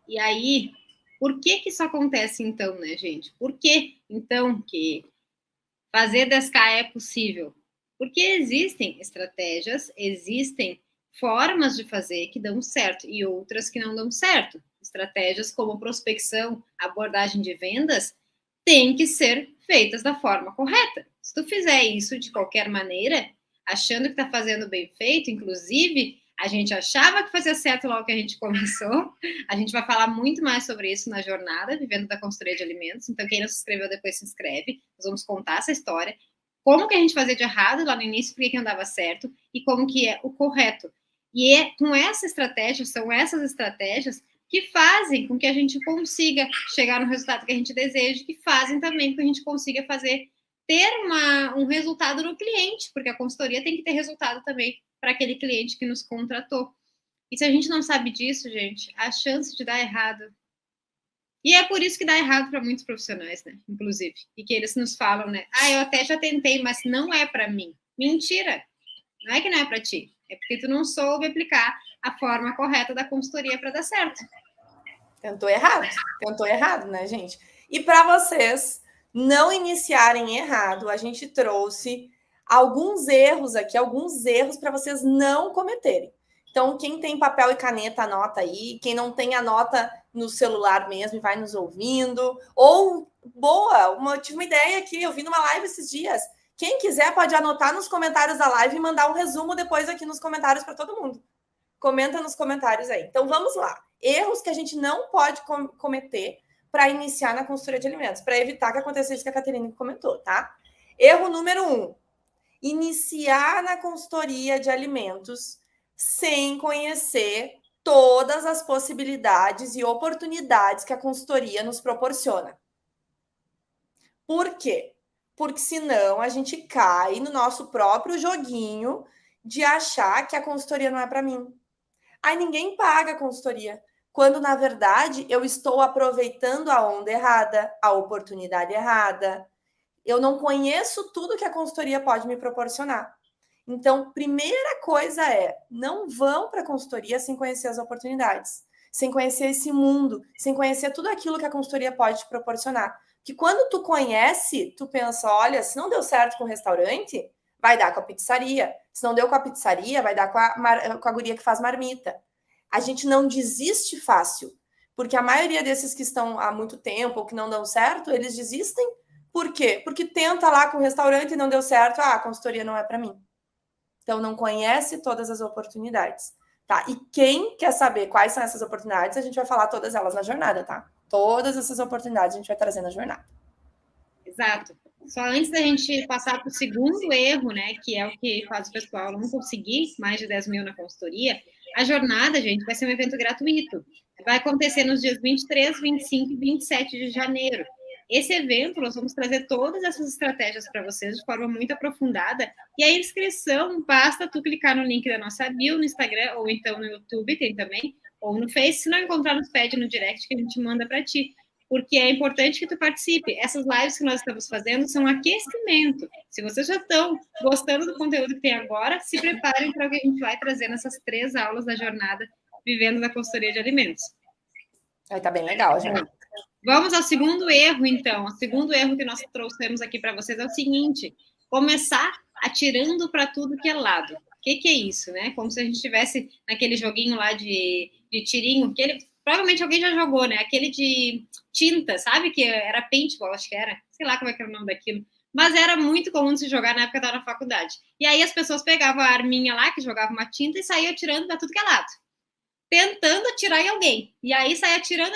E aí, por que isso acontece então, né, gente? Por que, então, que fazer 10K é possível? Porque existem estratégias, existem formas de fazer que dão certo e outras que não dão certo. Estratégias como prospecção, abordagem de vendas, têm que ser feitas da forma correta. Se tu fizer isso de qualquer maneira, achando que está fazendo bem feito, inclusive, a gente achava que fazia certo logo que a gente começou. A gente vai falar muito mais sobre isso na jornada, Vivendo da Consultoria de Alimentos. Então, quem não se inscreveu, depois se inscreve. Nós vamos contar essa história. Como que a gente fazia de errado lá no início, por que não dava certo, e como que é o correto. E com essa estratégia, são essas estratégias que fazem com que a gente consiga chegar no resultado que a gente deseja, que fazem também com que a gente consiga ter um resultado no cliente, porque a consultoria tem que ter resultado também para aquele cliente que nos contratou. E se a gente não sabe disso, gente, a chance de dar errado. E é por isso que dá errado para muitos profissionais, né? Inclusive. E que eles nos falam, né? Eu até já tentei, mas não é para mim. Mentira! Não é que não é para ti. É porque tu não soube aplicar a forma correta da consultoria para dar certo. Tentou errado, né, gente? E para vocês não iniciarem errado, a gente trouxe alguns erros aqui, para vocês não cometerem. Então, quem tem papel e caneta, anota aí. Quem não tem, anota no celular mesmo e vai nos ouvindo. Ou, tive uma ideia aqui, eu vi numa live esses dias. Quem quiser pode anotar nos comentários da live e mandar um resumo depois aqui nos comentários para todo mundo. Comenta nos comentários aí. Então, vamos lá. Erros que a gente não pode cometer para iniciar na consultoria de alimentos, para evitar que aconteça isso que a Caterine comentou, tá? Erro número 1. Iniciar na consultoria de alimentos sem conhecer todas as possibilidades e oportunidades que a consultoria nos proporciona. Por quê? Porque senão a gente cai no nosso próprio joguinho de achar que a consultoria não é para mim. Aí ninguém paga a consultoria, quando na verdade eu estou aproveitando a onda errada, a oportunidade errada. Eu não conheço tudo que a consultoria pode me proporcionar. Então, primeira coisa não vão para a consultoria sem conhecer as oportunidades, sem conhecer esse mundo, sem conhecer tudo aquilo que a consultoria pode te proporcionar. Que quando tu conhece, tu pensa, olha, se não deu certo com o restaurante, vai dar com a pizzaria. Se não deu com a pizzaria, vai dar com a guria que faz marmita. A gente não desiste fácil, porque a maioria desses que estão há muito tempo ou que não dão certo, eles desistem. Por quê? Porque tenta lá com o restaurante e não deu certo, a consultoria não é para mim. Então, não conhece todas as oportunidades. tá? E quem quer saber quais são essas oportunidades, a gente vai falar todas elas na jornada, tá? Todas essas oportunidades a gente vai trazer na jornada. Exato. Só antes da gente passar para o segundo erro, né, que é o que faz o pessoal não conseguir mais de 10 mil na consultoria, a jornada, gente, vai ser um evento gratuito. Vai acontecer nos dias 23, 25 e 27 de janeiro. Esse evento, nós vamos trazer todas essas estratégias para vocês de forma muito aprofundada. E a inscrição, basta tu clicar no link da nossa bio no Instagram, ou então no YouTube, tem também, ou no Face. Se não encontrar, nos pede no direct que a gente manda para ti. Porque é importante que tu participe. Essas lives que nós estamos fazendo são aquecimento. Se vocês já estão gostando do conteúdo que tem agora, se preparem para o que a gente vai trazer nessas 3 aulas da jornada Vivendo da Consultoria de Alimentos. Aí tá bem legal, gente. Vamos ao segundo erro, então. O segundo erro que nós trouxemos aqui para vocês é o seguinte: começar atirando para tudo que é lado. O que é isso, né? Como se a gente estivesse naquele joguinho lá de tirinho, que ele, provavelmente alguém já jogou, né? Aquele de tinta, sabe? Que era paintball, acho que era. Sei lá como é que era o nome daquilo. Mas era muito comum de se jogar na época da faculdade. E aí as pessoas pegavam a arminha lá, que jogava uma tinta, e saíam atirando para tudo que é lado. Tentando atirar em alguém. E aí saia atirando.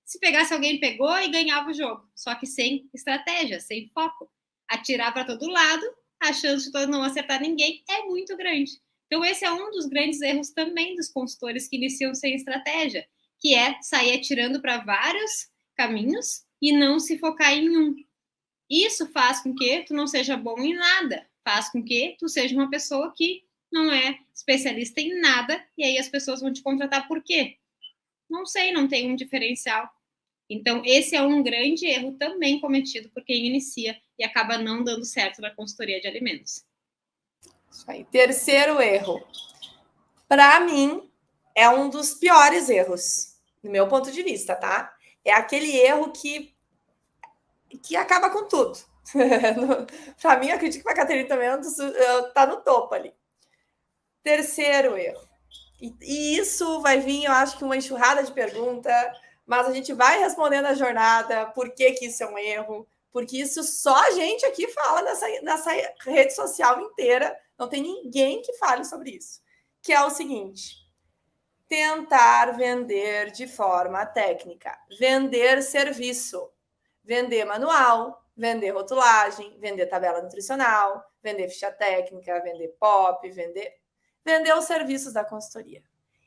Se pegasse alguém, pegou e ganhava o jogo. Só que sem estratégia, sem foco. Atirar para todo lado, a chance de não acertar ninguém é muito grande. Então, esse é um dos grandes erros também dos consultores que iniciam sem estratégia, que é sair atirando para vários caminhos e não se focar em um. Isso faz com que tu não seja bom em nada. Faz com que tu seja uma pessoa que não é especialista em nada, e aí as pessoas vão te contratar por quê? Não sei, não tem um diferencial. Então, esse é um grande erro também cometido por quem inicia e acaba não dando certo na consultoria de alimentos. Isso aí. Terceiro erro. Para mim, é um dos piores erros, do meu ponto de vista, tá? É aquele erro que acaba com tudo. Para mim, acredito que para a Caterina também tá no topo ali. Terceiro erro. E isso vai vir, eu acho que uma enxurrada de perguntas, mas a gente vai respondendo a jornada, por que isso é um erro, porque isso só a gente aqui fala nessa rede social inteira, não tem ninguém que fale sobre isso, que é o seguinte: tentar vender de forma técnica, vender serviço, vender manual, vender rotulagem, vender tabela nutricional, vender ficha técnica, vender POP, vender os serviços da consultoria.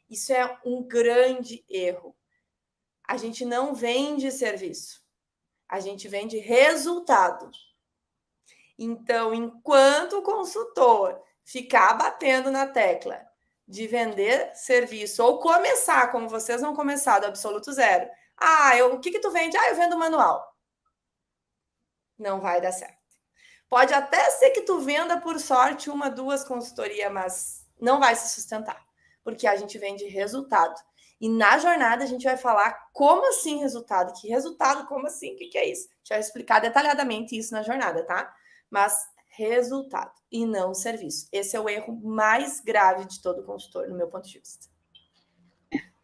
Isso é um grande erro. A gente não vende serviço, a gente vende resultado. Então, enquanto o consultor ficar batendo na tecla de vender serviço ou começar, como vocês vão começar do absoluto zero. O que tu vende? Eu vendo manual. Não vai dar certo. Pode até ser que tu venda, por sorte, 1, 2 consultorias, mas não vai se sustentar, porque a gente vende resultado. E na jornada a gente vai falar como assim resultado? Que resultado? Como assim? O que é isso? A gente vai explicar detalhadamente isso na jornada, tá? Mas resultado e não serviço. Esse é o erro mais grave de todo consultor, no meu ponto de vista.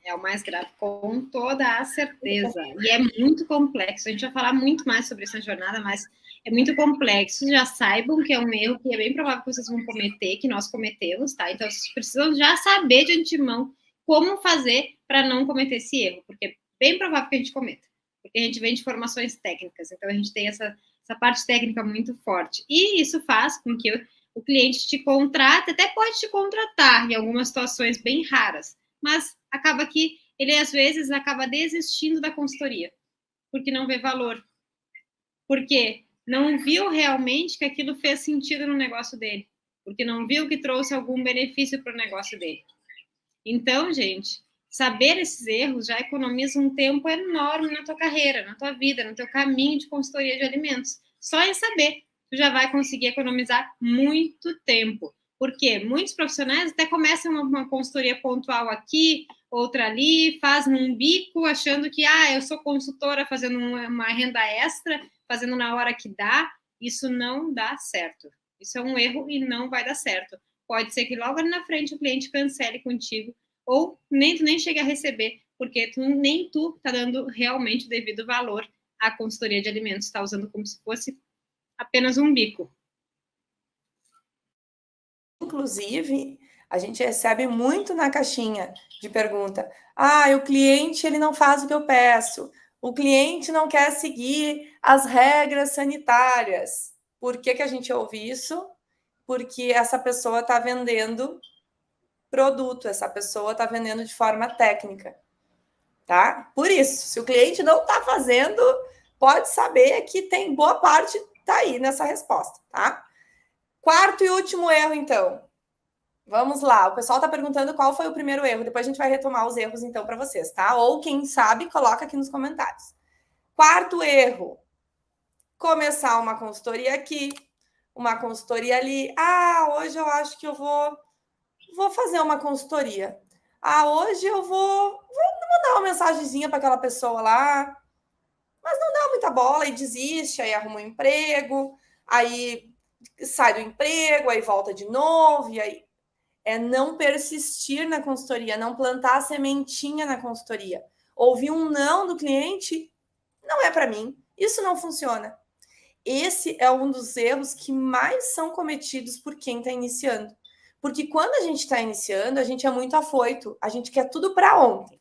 É o mais grave, com toda a certeza. E é muito complexo. A gente vai falar muito mais sobre essa jornada, mas é muito complexo. Já saibam que é um erro que é bem provável que vocês vão cometer, que nós cometemos, tá? Então, vocês precisam já saber de antemão como fazer para não cometer esse erro, porque é bem provável que a gente cometa. Porque a gente vem de formações técnicas, então a gente tem essa parte técnica muito forte. E isso faz com que o cliente te contrate, até pode te contratar em algumas situações bem raras, mas acaba que ele, às vezes, acaba desistindo da consultoria, porque não vê valor, porque não viu realmente que aquilo fez sentido no negócio dele, porque não viu que trouxe algum benefício para o negócio dele. Então, gente, saber esses erros já economiza um tempo enorme na tua carreira, na tua vida, no teu caminho de consultoria de alimentos. Só em saber, tu já vai conseguir economizar muito tempo. Porque muitos profissionais até começam uma consultoria pontual aqui, outra ali, faz num bico, achando que eu sou consultora fazendo uma renda extra, fazendo na hora que dá. Isso não dá certo. Isso é um erro e não vai dar certo. Pode ser que logo ali na frente o cliente cancele contigo, ou nem chegue a receber, porque nem tu tá dando realmente o devido valor à consultoria de alimentos, está usando como se fosse apenas um bico. Inclusive, A gente recebe muito na caixinha de pergunta. O cliente ele não faz o que eu peço. O cliente não quer seguir as regras sanitárias. Por que a gente ouve isso? Porque essa pessoa está vendendo produto, essa pessoa está vendendo de forma técnica, tá? Por isso, se o cliente não está fazendo, pode saber que tem boa parte tá aí nessa resposta, tá? Quarto e último erro, então. Vamos lá, o pessoal está perguntando qual foi o primeiro erro. Depois a gente vai retomar os erros, então, para vocês, tá? Ou quem sabe, coloca aqui nos comentários. Quarto erro: começar uma consultoria aqui, uma consultoria ali. Hoje eu acho que eu vou fazer uma consultoria. Hoje eu vou mandar uma mensagenzinha para aquela pessoa lá, mas não dá muita bola e desiste, aí arruma um emprego, aí sai do emprego, aí volta de novo, e aí é não persistir na consultoria, não plantar a sementinha na consultoria. Ouvir um não do cliente, não é para mim, isso não funciona. Esse é um dos erros que mais são cometidos por quem está iniciando. Porque quando a gente está iniciando, a gente é muito afoito, a gente quer tudo para ontem.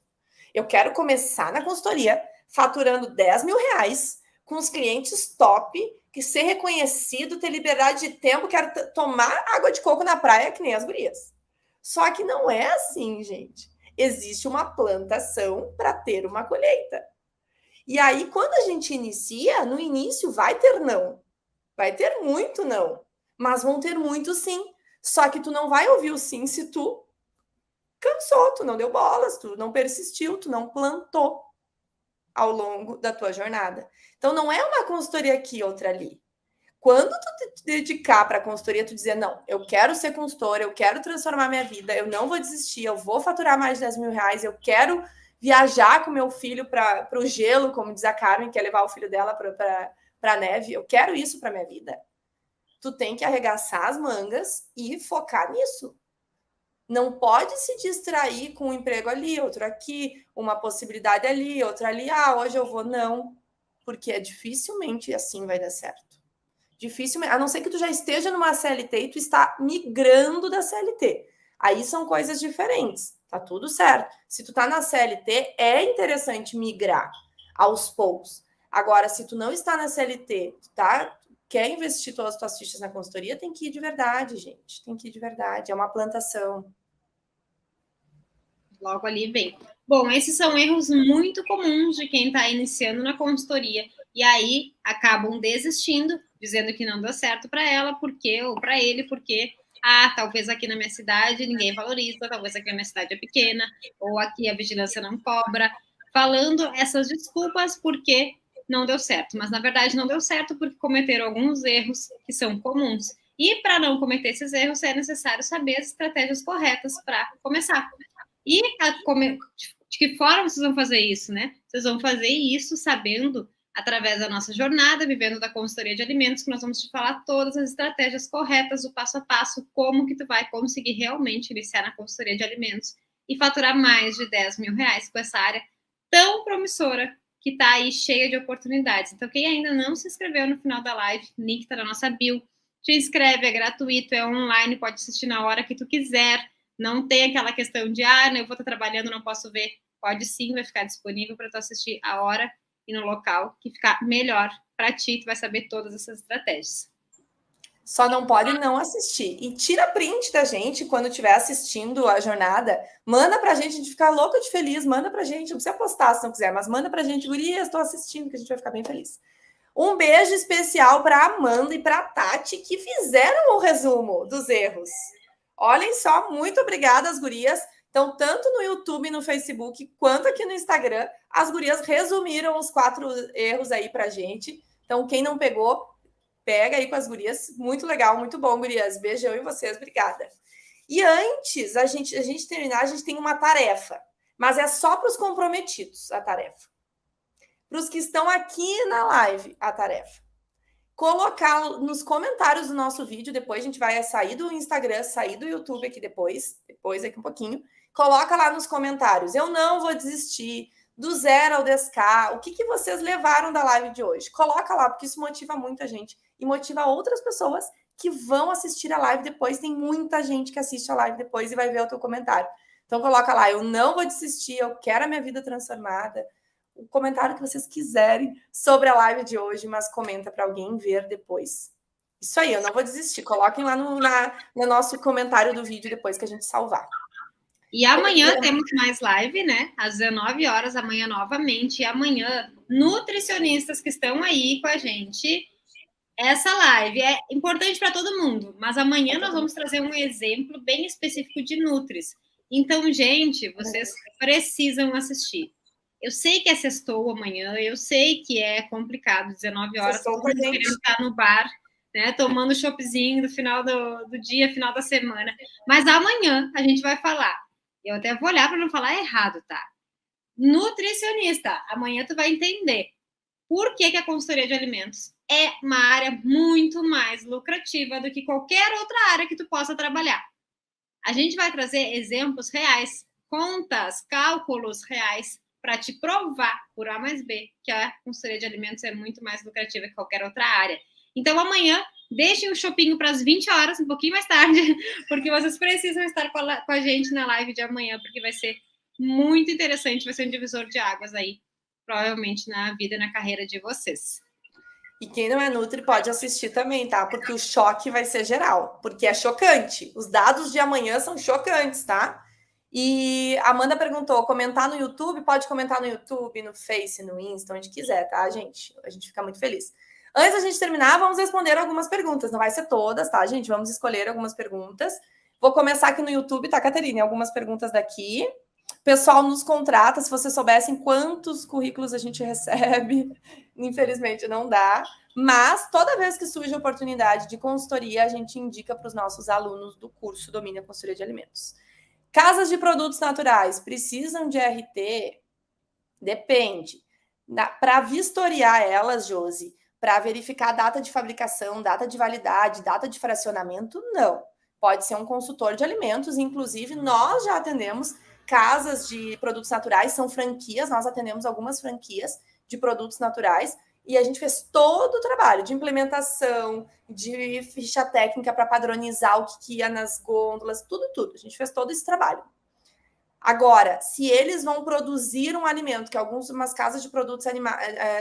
Eu quero começar na consultoria faturando 10 mil reais, com os clientes top, que ser reconhecido, ter liberdade de tempo, quero tomar água de coco na praia, que nem as gurias. Só que não é assim, gente. Existe uma plantação para ter uma colheita. E aí, quando a gente inicia, no início vai ter não. Vai ter muito não. Mas vão ter muito sim. Só que tu não vai ouvir o sim se tu cansou, tu não deu bolas, tu não persistiu, tu não plantou ao longo da tua jornada. Então, não é uma consultoria aqui, outra ali. Quando tu te dedicar para a consultoria, tu dizer, não, eu quero ser consultora, eu quero transformar minha vida, eu não vou desistir, eu vou faturar mais de 10 mil reais, eu quero viajar com meu filho para o gelo, como diz a Carmen, que é levar o filho dela para a neve, eu quero isso para minha vida. Tu tem que arregaçar as mangas e focar nisso. Não pode se distrair com um emprego ali, outro aqui, uma possibilidade ali, outra ali. Hoje eu vou. Não, porque dificilmente assim vai dar certo. Dificilmente, a não ser que tu já esteja numa CLT e tu está migrando da CLT. Aí são coisas diferentes, tá tudo certo. Se tu tá na CLT, é interessante migrar aos poucos. Agora, se tu não está na CLT, tu quer investir todas as tuas fichas na consultoria, tem que ir de verdade, gente. Tem que ir de verdade. É uma plantação. Logo ali vem. Bom, esses são erros muito comuns de quem está iniciando na consultoria. E aí acabam desistindo, dizendo que não deu certo para ela, porque, ou para ele, porque talvez aqui na minha cidade ninguém valoriza, talvez aqui na minha cidade é pequena, ou aqui a vigilância não cobra, falando essas desculpas porque não deu certo. Mas, na verdade, não deu certo porque cometeram alguns erros que são comuns. E, para não cometer esses erros, é necessário saber as estratégias corretas para começar. E de que forma vocês vão fazer isso, né? Vocês vão fazer isso sabendo, através da nossa jornada, vivendo da consultoria de alimentos, que nós vamos te falar todas as estratégias corretas, o passo a passo, como que tu vai conseguir realmente iniciar na consultoria de alimentos e faturar mais de 10 mil reais com essa área tão promissora que está aí cheia de oportunidades. Então, quem ainda não se inscreveu no final da live, link está na nossa bio, te inscreve, é gratuito, é online, pode assistir na hora que tu quiser. Não tem aquela questão de, eu vou estar trabalhando, não posso ver. Pode sim, vai ficar disponível para tu assistir a hora e no local que ficar melhor para ti, tu vai saber todas essas estratégias. Só não pode não assistir. E tira print da gente quando estiver assistindo a jornada. Manda pra gente ficar louca de feliz. Manda pra gente. Não precisa postar se não quiser, mas manda pra gente. Gurias, estou assistindo, que a gente vai ficar bem feliz. Um beijo especial para Amanda e para Tati, que fizeram o resumo dos erros. Olhem só, muito obrigada, as gurias. Então, tanto no YouTube, no Facebook, quanto aqui no Instagram, as gurias resumiram os 4 erros aí pra gente. Então, quem não pegou, pega aí com as gurias. Muito legal, muito bom, gurias. Beijão em vocês, obrigada. E antes a gente terminar, a gente tem uma tarefa. Mas é só para os comprometidos a tarefa. Para os que estão aqui na live, a tarefa. Colocar nos comentários do nosso vídeo, depois a gente vai sair do Instagram, sair do YouTube aqui depois aqui um pouquinho. Coloca lá nos comentários. Eu não vou desistir. Do 0 ao 10K. O que vocês levaram da live de hoje? Coloca lá, porque isso motiva muita gente e motiva outras pessoas que vão assistir a live depois. Tem muita gente que assiste a live depois e vai ver o teu comentário. Então, coloca lá, eu não vou desistir, eu quero a minha vida transformada. O comentário que vocês quiserem sobre a live de hoje, mas comenta para alguém ver depois. Isso aí, eu não vou desistir. Coloquem lá no nosso comentário do vídeo depois que a gente salvar. E amanhã temos mais live, né? Às 19 horas, amanhã novamente. E amanhã, nutricionistas que estão aí com a gente. Essa live é importante para todo mundo, mas amanhã nós vamos trazer um exemplo bem específico de Nutris. Então, gente, vocês precisam assistir. Eu sei que é sextou amanhã, eu sei que é complicado, 19 horas, todo mundo querendo estar no bar, né, tomando choppzinho no final do dia, final da semana. Mas amanhã a gente vai falar. Eu até vou olhar para não falar errado, tá? Nutricionista, amanhã tu vai entender por que a consultoria de alimentos é uma área muito mais lucrativa do que qualquer outra área que tu possa trabalhar. A gente vai trazer exemplos reais, contas, cálculos reais, para te provar, por A mais B, que a consultoria de alimentos é muito mais lucrativa que qualquer outra área. Então, amanhã, deixem o shopping para as 20 horas, um pouquinho mais tarde, porque vocês precisam estar com a gente na live de amanhã, porque vai ser muito interessante, vai ser um divisor de águas aí, provavelmente na vida e na carreira de vocês. E quem não é Nutri pode assistir também, tá? Porque o choque vai ser geral, porque é chocante. Os dados de amanhã são chocantes, tá? E a Amanda perguntou, comentar no YouTube? Pode comentar no YouTube, no Face, no Insta, onde quiser, tá, gente? A gente fica muito feliz. Antes da gente terminar, vamos responder algumas perguntas. Não vai ser todas, tá, gente? Vamos escolher algumas perguntas. Vou começar aqui no YouTube, tá, Caterine? Algumas perguntas daqui. O pessoal nos contrata, se vocês soubessem quantos currículos a gente recebe, infelizmente não dá. Mas toda vez que surge a oportunidade de consultoria, a gente indica para os nossos alunos do curso Domine a Consultoria de Alimentos. Casas de produtos naturais precisam de RT? Depende. Para vistoriar elas, Josi, para verificar a data de fabricação, data de validade, data de fracionamento, não. Pode ser um consultor de alimentos, inclusive nós já atendemos casas de produtos naturais, são franquias, nós atendemos algumas franquias de produtos naturais e a gente fez todo o trabalho de implementação, de ficha técnica para padronizar o que ia nas gôndolas, tudo. A gente fez todo esse trabalho. Agora, se eles vão produzir um alimento, que algumas casas de produtos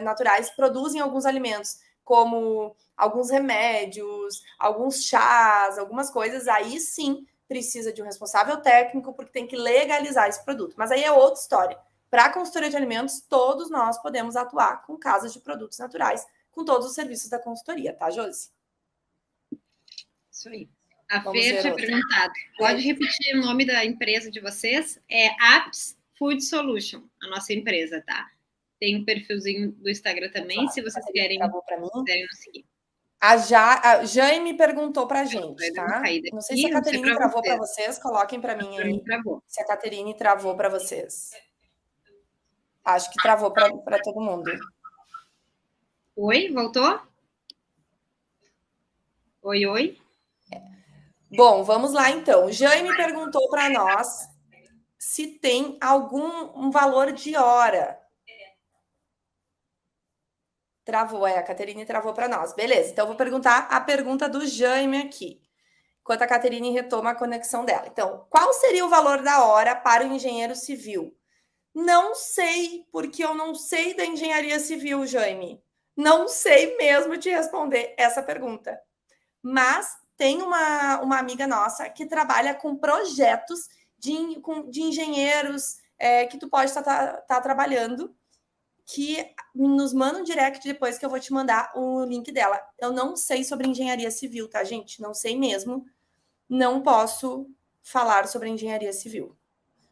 naturais produzem alguns alimentos, como alguns remédios, alguns chás, algumas coisas, aí sim precisa de um responsável técnico, porque tem que legalizar esse produto. Mas aí é outra história. Para a consultoria de alimentos, todos nós podemos atuar com casas de produtos naturais, com todos os serviços da consultoria, tá, Josi? Isso aí. A Fer tinha perguntado. Pode repetir o nome da empresa de vocês? É Apps Food Solution, a nossa empresa, tá? Tem um perfilzinho do Instagram também, se vocês querem nos seguir. A Jaime perguntou pra gente, tá? Não sei se a Caterine travou para vocês, coloquem para mim aí. Se a Caterine travou para vocês. Acho que travou para todo mundo. Oi, voltou? Oi. Bom, vamos lá então. Jaime perguntou para nós se tem algum valor de hora. Travou, a Caterine travou para nós. Beleza, então eu vou perguntar a pergunta do Jaime aqui, enquanto a Caterine retoma a conexão dela. Então, qual seria o valor da hora para o engenheiro civil? Não sei, porque eu não sei da engenharia civil, Jaime. Não sei mesmo te responder essa pergunta. Mas tem uma amiga nossa que trabalha com projetos de engenheiros que tu pode estar trabalhando, que nos manda um direct depois que eu vou te mandar o link dela. Eu não sei sobre engenharia civil, tá, gente? Não sei mesmo. Não posso falar sobre engenharia civil.